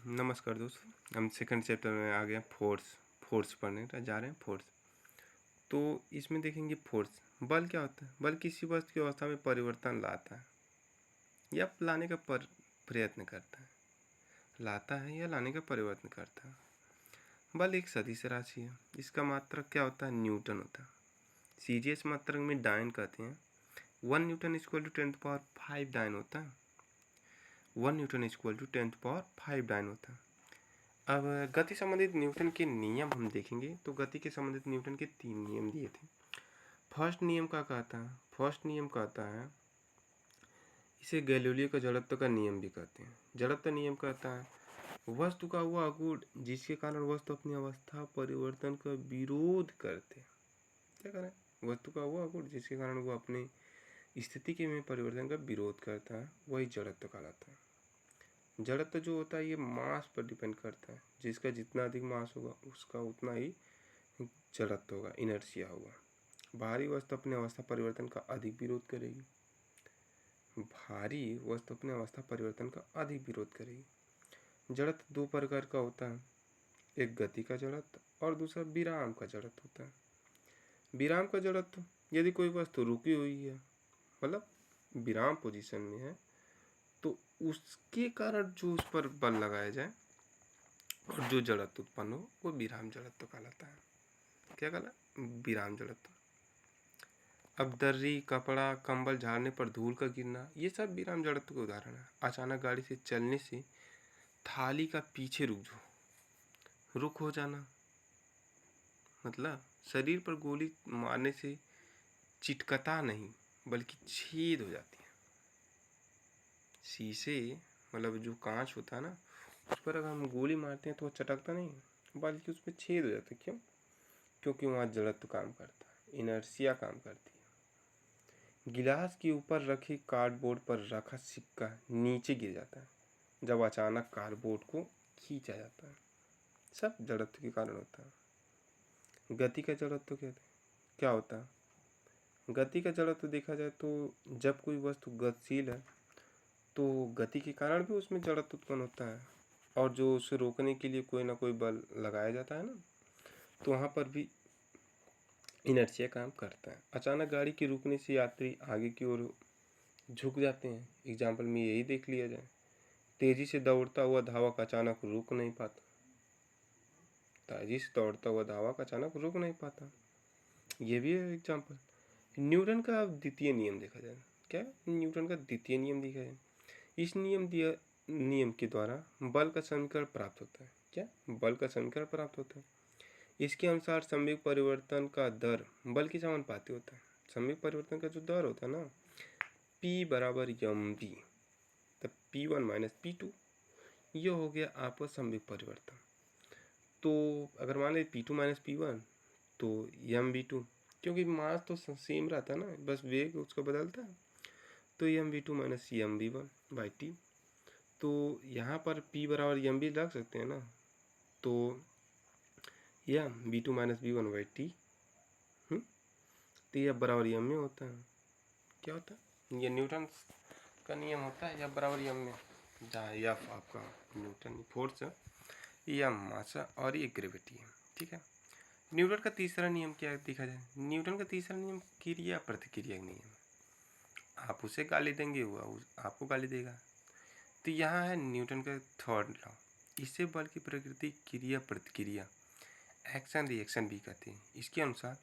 नमस्कार दोस्तों, हम सेकंड चैप्टर में आ गए फोर्स पढ़ने जा रहे हैं फोर्स। तो इसमें देखेंगे फोर्स बल क्या होता है। बल किसी वस्तु की अवस्था में परिवर्तन लाता है या लाने का प्रयत्न करता है। लाता है या लाने का परिवर्तन करता है। बल एक सदिश राशि है। इसका मात्रक क्या होता है? न्यूटन होता है। सीजीएस मात्रक में डायन कहते हैं। 1 न्यूटन इक्वल टू 10⁵ डायन होता है। 1 न्यूटन इक्वल टू 10⁵ डायन होता है। अब गति संबंधित न्यूटन के नियम हम देखेंगे। तो गति के संबंधित न्यूटन के 3 नियम दिए थे। फर्स्ट नियम क्या कहता है? फर्स्ट नियम कहता है, इसे गैलीलियो का जड़त्व का नियम भी कहते हैं। जड़त्व नियम कहता है, वस्तु का वह गुण जिसके कारण वस्तु अपनी अवस्था परिवर्तन का विरोध करते। क्या करें? वस्तु का वह गुण जिसके कारण वो अपनी स्थिति के में परिवर्तन का विरोध करता है, वही जड़त्व कहलाता है। जड़त्व जो होता है ये मास पर डिपेंड करता है। जिसका जितना अधिक मास होगा उसका उतना ही जड़त्व होगा, इनर्शिया होगा। भारी वस्तु अपने अवस्था परिवर्तन का अधिक विरोध करेगी। भारी वस्तु अपने अवस्था परिवर्तन का अधिक विरोध करेगी। जड़त्व 2 प्रकार का होता है, एक गति का जड़त्व और दूसरा विराम का जड़त्व होता है। विराम का जड़त्व, यदि कोई वस्तु रुकी हुई है, मतलब विराम पोजीशन में है, तो उसके कारण जो उस पर बल लगाया जाए और जो जड़त्व उत्पन्न हो वो विराम जड़त्व कहलाता है। क्या कहलाता? विराम जड़त्व। अब दर्री, कपड़ा, कंबल झाड़ने पर धूल का गिरना, ये सब विराम जड़त्व के उदाहरण है। अचानक गाड़ी से चलने से थाली का पीछे रुक हो जाना, मतलब शरीर पर गोली मारने से चिटकता नहीं बल्कि छेद हो जाती है। शीशे, मतलब जो कांच होता है ना, उस पर अगर हम गोली मारते हैं तो वो चटकता नहीं बल्कि उस पर छेद हो जाता है। क्यों? क्योंकि वहाँ जड़त्व काम करता है, इनर्शिया काम करती है। गिलास के ऊपर रखे कार्डबोर्ड पर रखा सिक्का नीचे गिर जाता है जब अचानक कार्डबोर्ड को खींचा जाता है। सब जड़त्व के कारण होता है। गति का जड़त्व क्या होता है? गति का जड़त्व देखा जाए तो जब कोई वस्तु गतिशील है तो गति के कारण भी उसमें जड़त्व उत्पन्न होता है, और जो उसे रोकने के लिए कोई ना कोई बल लगाया जाता है ना, तो वहाँ पर भी इनर्शिया काम करता है। अचानक गाड़ी के रुकने से यात्री आगे की ओर झुक जाते हैं। एग्जाम्पल में यही देख लिया जाए, तेजी से दौड़ता हुआ धावक अचानक रुक नहीं पाता। तेजी से दौड़ता हुआ धावक अचानक रुक नहीं पाता, ये भी है एग्जाम्पल। न्यूटन का द्वितीय नियम देखा जाए। क्या? न्यूटन का द्वितीय नियम देखा जाए। इस नियम के द्वारा बल का समीकरण प्राप्त होता है। क्या? बल का समीकरण प्राप्त होता है। इसके अनुसार संवेग परिवर्तन का दर बल के समानुपाती होता है। संवेग परिवर्तन का जो दर होता है ना, P बराबर mv, तब P1 माइनस P2, ये हो गया आपका संवेग परिवर्तन। तो अगर मान लें P2 माइनस P1 तो mv2, क्योंकि मास तो सेम रहता है ना, बस वेग उसका बदलता है, तो mv2 minus mv1 by T. तो यहाँ पर P बराबर mv रख सकते हैं ना, तो यह v2 minus v1 by T, तो यह बराबर यम में होता है। क्या होता है? ये न्यूटन का नियम होता है, यह बराबर यम में, जहाँ यफ आपका न्यूटन फोर्स है, यम मास और ये ग्रेविटी है। ठीक है। न्यूटन का तीसरा नियम क्या देखा जाए? न्यूटन का तीसरा नियम क्रिया प्रतिक्रिया नियम है। आप उसे गाली देंगे, वो आपको गाली देगा। तो यहाँ है न्यूटन का थर्ड लॉ। इससे बल की प्रकृति क्रिया प्रतिक्रिया, एक्शन रिएक्शन भी कहते हैं। इसके अनुसार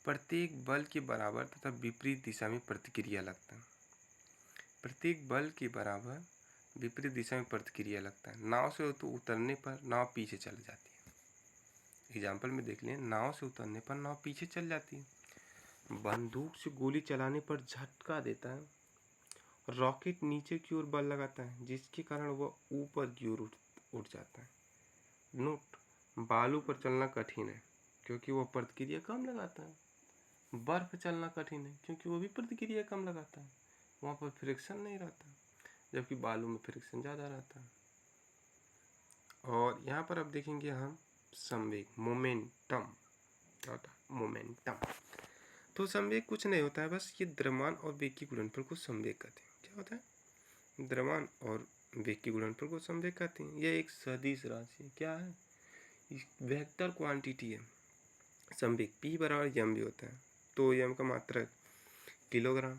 प्रत्येक बल के बराबर तथा विपरीत दिशा में प्रतिक्रिया लगता है। प्रत्येक बल के बराबर विपरीत दिशा में प्रतिक्रिया लगता है। नाव से तो उतरने पर नाव पीछे चली जाती है। एग्जाम्पल में देख लें, नाव से उतरने पर नाव पीछे चल जाती है। बंदूक से गोली चलाने पर झटका देता है। रॉकेट नीचे की ओर बल लगाता है जिसके कारण वह ऊपर की ओर उठ जाता है। नोट, बालू पर चलना कठिन है क्योंकि वह प्रतिक्रिया कम लगाता है। बर्फ चलना कठिन है क्योंकि वो भी प्रतिक्रिया कम लगाता है, वहाँ पर फ्रिक्शन नहीं रहता, जबकि बालू में फ्रिक्शन ज़्यादा रहता है। और यहाँ पर अब देखेंगे हम संवेग, मोमेंटम। क्या होता है? मोमेंटम। तो संवेग कुछ नहीं होता है, बस ये द्रव्यमान और वेग के गुणनफल को संवेग कहते हैं। क्या होता है? द्रव्यमान और वेग की गुणनफल को संवेग कहते हैं। यह एक सदिश राशि है। क्या है? वेक्टर क्वांटिटी है। संवेग p बराबर एम भी होता है। तो एम का मात्रक किलोग्राम,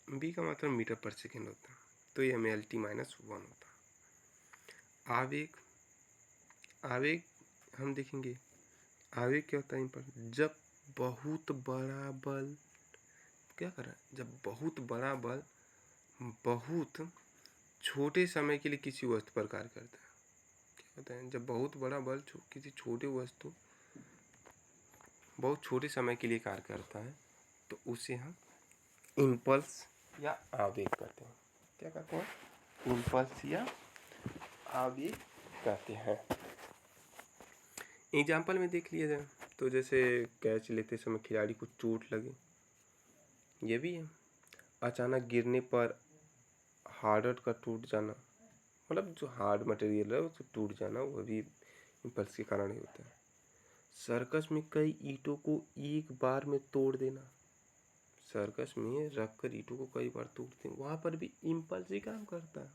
बी का मात्रक मीटर पर सेकेंड होता है। तो ये एम एल टी माइनस 1 होता है। आवेग, आवेग हम देखेंगे आवेग क्या होता है इन पर, जब बहुत बड़ा बल क्या कर रहा है, जब बहुत बड़ा बल बहुत छोटे समय के लिए किसी वस्तु पर कार्य करता है। क्या होता है? जब बहुत बड़ा बल किसी छोटे वस्तु बहुत छोटे समय के लिए कार्य करता है तो उसे हम इम्पल्स या आवेग कहते हैं। क्या कहते हैं? इम्पल्स या आवेग कहते हैं। एग्जाम्पल में देख लिया जाए तो जैसे कैच लेते समय खिलाड़ी को चोट लगे, ये भी है। अचानक गिरने पर हार्ड का टूट जाना, मतलब जो हार्ड मटेरियल है उसको टूट जाना, वह भी इम्पल्स के कारण ही होता है। सर्कस में कई ईंटों को एक बार में तोड़ देना, सर्कस में रखकर ईंटों को कई बार तोड़ते हैं, वहाँ पर भी इम्पल्स ही काम करता है।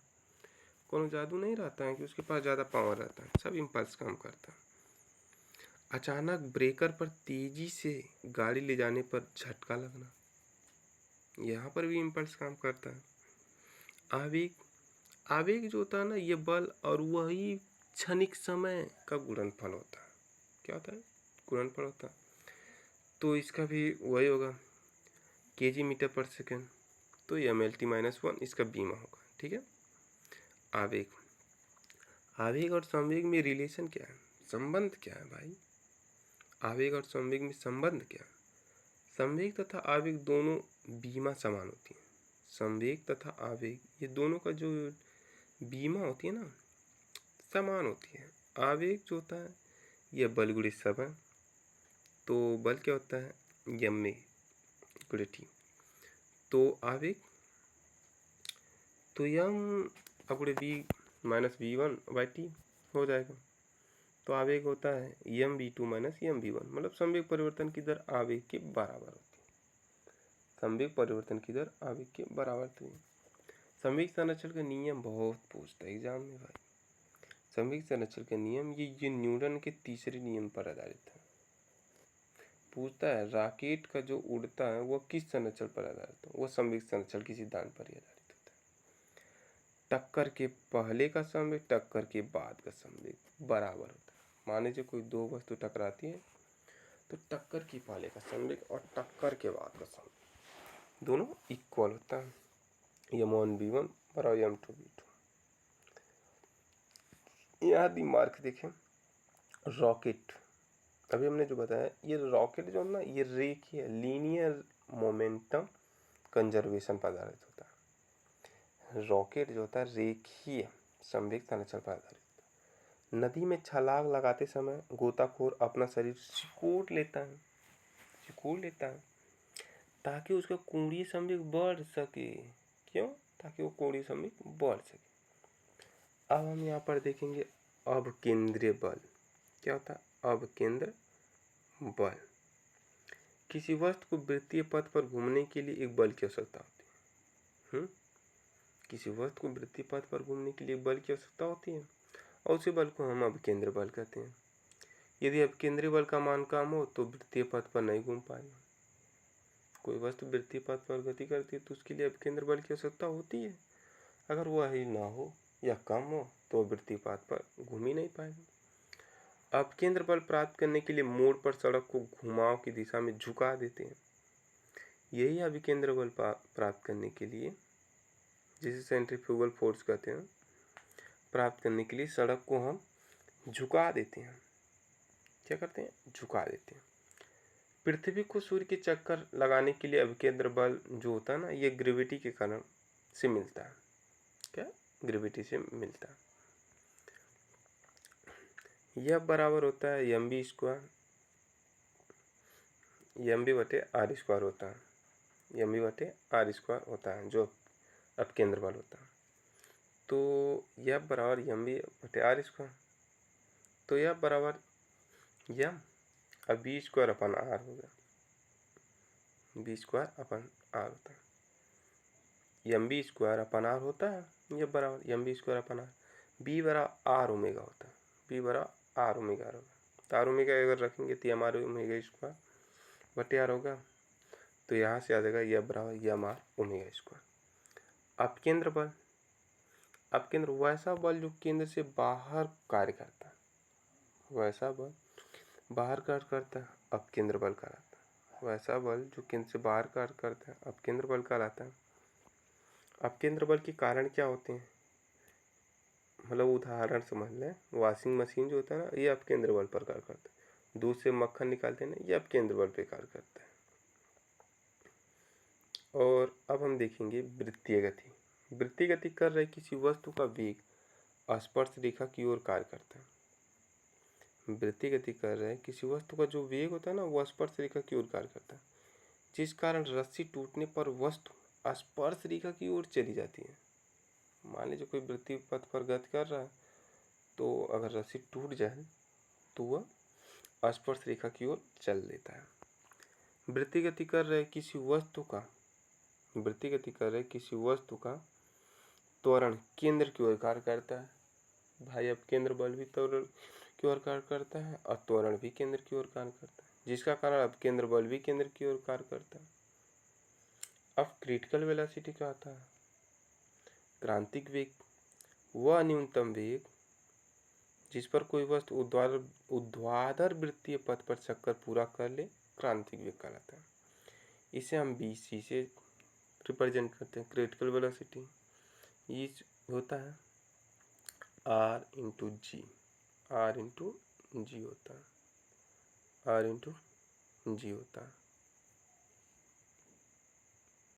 कोनो जादू नहीं रहता है कि उसके पास ज़्यादा पावर रहता है, सब इम्पल्स काम करता है। अचानक ब्रेकर पर तेजी से गाड़ी ले जाने पर झटका लगना, यहाँ पर भी इम्पल्स काम करता है। आवेग, आवेग जो होता है ना, ये बल और वही क्षणिक समय का गुणनफल होता है। क्या होता है? गुणनफल होता है। तो इसका भी वही होगा केजी मीटर पर सेकेंड, तो ये एम एल टी माइनस 1 इसका बीमा होगा। ठीक है। आवेग, आवेग और संवेग में रिलेशन क्या है, संबंध क्या है भाई? आवेग और संवेग में संबंध क्या है? संवेग तथा आवेग दोनों बीमा समान होती है। संवेग तथा आवेग ये दोनों का जो बीमा होती है ना, समान होती है। आवेग जो होता है यह बल गुणित समय, तो बल क्या होता है? यम में गुणित टी। तो आवेग तो यम गुणित B minus V1 by T हो जाएगा। तो आवेग होता है यम V2 माइनस यम V1, मतलब संवेग परिवर्तन की दर आवेग के बराबर होती है। संवेग परिवर्तन की दर आवेग के बराबर होती है। संवेग संरक्षण का नियम बहुत पूछता है एग्जाम में भाई। संवेग संरक्षण का नियम ये न्यूटन के तीसरे नियम पर आधारित है। पूछता है रॉकेट का जो उड़ता है वह किस संरक्षण पर आधारित है? वह संवेग संरक्षण के सिद्धांत पर ही आधारित होता है। टक्कर के पहले का संवेग टक्कर के बाद का संवेग बराबर होता है। मान लीजिए कोई दो वस्तु टकराती है तो टक्कर के पहले का संवेग और टक्कर के बाद का संवेग दोनों इक्वल होता है। यम1 V1 बराबर यम2 V2। यहाँ दिमाग देखें, रॉकेट अभी हमने जो बताया, ये रॉकेट जो ना ये रेखीय लीनियर मोमेंटम कंजर्वेशन पर आधारित होता है। रॉकेट जो होता है रेखीय संवेग संरक्षण पर आधारित होता है। नदी में छलांग लगाते समय गोताखोर अपना शरीर सिकोड़ लेता है ताकि उसका कोणीय संवेग बढ़ सके। क्यों? ताकि वो कोणीय संवेग बढ़ सके। अब हम यहाँ पर देखेंगे अपकेंद्रीय बल। क्या होता है? अपकेंद्र बल। किसी वस्तु को वृत्तीय पथ पर घूमने के लिए एक बल की आवश्यकता होती है। किसी वस्तु को वृत्तीय पथ पर घूमने के लिए बल की आवश्यकता होती है और उसी बल को हम अपकेंद्र बल कहते हैं। यदि अपकेंद्रीय बल का मान कम हो तो वृत्तीय पथ पर नहीं घूम पाएगा। कोई वस्तु वृत्तीय पथ पर गति करती है तो उसके लिए अपकेंद्र बल की आवश्यकता होती है। अगर वह ही ना हो या कम हो तो वृत्तीय पथ पर घूम ही नहीं पाएगा। अपकेंद्र बल प्राप्त करने के लिए मोड़ पर सड़क को घुमाव की दिशा में झुका देते हैं। यही अभिकेंद्र बल प्राप्त करने के लिए, जिसे सेंट्रीफ्यूगल फोर्स कहते हैं, प्राप्त करने के लिए सड़क को हम झुका देते हैं। क्या करते हैं? झुका देते हैं। पृथ्वी को सूर्य के चक्कर लगाने के लिए अभिकेंद्र बल जो होता है ना, ये ग्रेविटी के कारण से मिलता है। क्या? ग्रेविटी से मिलता है। यह बराबर होता है M B square, M B बटे आर स्क्वायर होता है। एम बी बटे आर स्क्वायर होता है जो अपकेंद्र बल होता है। तो यह बराबर एम बी बटे आर स्क्वायर, तो यह बराबर यम अब बी स्क्वायर अपन आर होगा। बी स्क्वायर अपन आर होता है। M B square upon R होता है ये बराबर M B square upon R, B बरा आर ओमेगा होता है, बी बरा आर ओमेगा आर होगा। तो आर ओमेगा अगर रखेंगे तो एम आर ओमेगा स्क्वायर बटे आर होगा। तो यहाँ से आ जाएगा यह बराबर एम आर ओमेगा स्क्वायर। अब केंद्र बल, अब केंद्र वैसा बल जो केंद्र से बाहर कार्य करता है, वैसा बल बाहर कार्य करता है, अब केंद्र बल कहलाता है। वैसा बल जो केंद्र से बाहर कार्य करता है, अब केंद्र बल कहलाता है। अब केंद्र बल के कारण क्या होते हैं, मतलब उदाहरण समझ लें, वॉशिंग मशीन जो होता है ना, ये अब केंद्र बल पर कार्य करता है। दूध से मक्खन निकालते हैं ना, ये अब केंद्र बल पर कार्य करता है। और अब हम देखेंगे वृत्तीय गति। वृत्तीय गति कर रहे किसी वस्तु का वेग स्पर्श रेखा की ओर कार्य करता है। वृत्तीय गति कर रहे किसी वस्तु का जो वेग होता है ना, वो स्पर्श रेखा की ओर कार्य करता है, जिस कारण रस्सी टूटने पर वस्तु स्पर्श रेखा की ओर चली जाती है। मान लीजिए कोई वृत्तीय पथ पर गति कर रहा है, तो अगर रस्सी टूट जाए तो वह स्पर्श रेखा की ओर चल देता है। वृत्तीय गति कर रहे किसी वस्तु का, वृत्तीय गति कर रहे किसी वस्तु का त्वरण केंद्र की ओर कार्य करता है। भाई अब केंद्र बल भी त्वरण की ओर कार्य करता है और त्वरण भी केंद्र की ओर कार्य करता है, जिसका कारण अब केंद्र बल भी केंद्र की ओर कार्य करता है। अब क्रिटिकल वेलोसिटी क्या होता है, क्रांतिक वेग, वह न्यूनतम वेग जिस पर कोई वस्तु ऊर्ध्वाधर वृत्तीय पथ पर चक्कर पूरा कर ले, क्रांतिक वेग कहलाता है। इसे हम बी सी से रिप्रेजेंट करते हैं। क्रिटिकल वेलोसिटी ये होता है R into G, R into G होता है, आर इंटू जी होता है।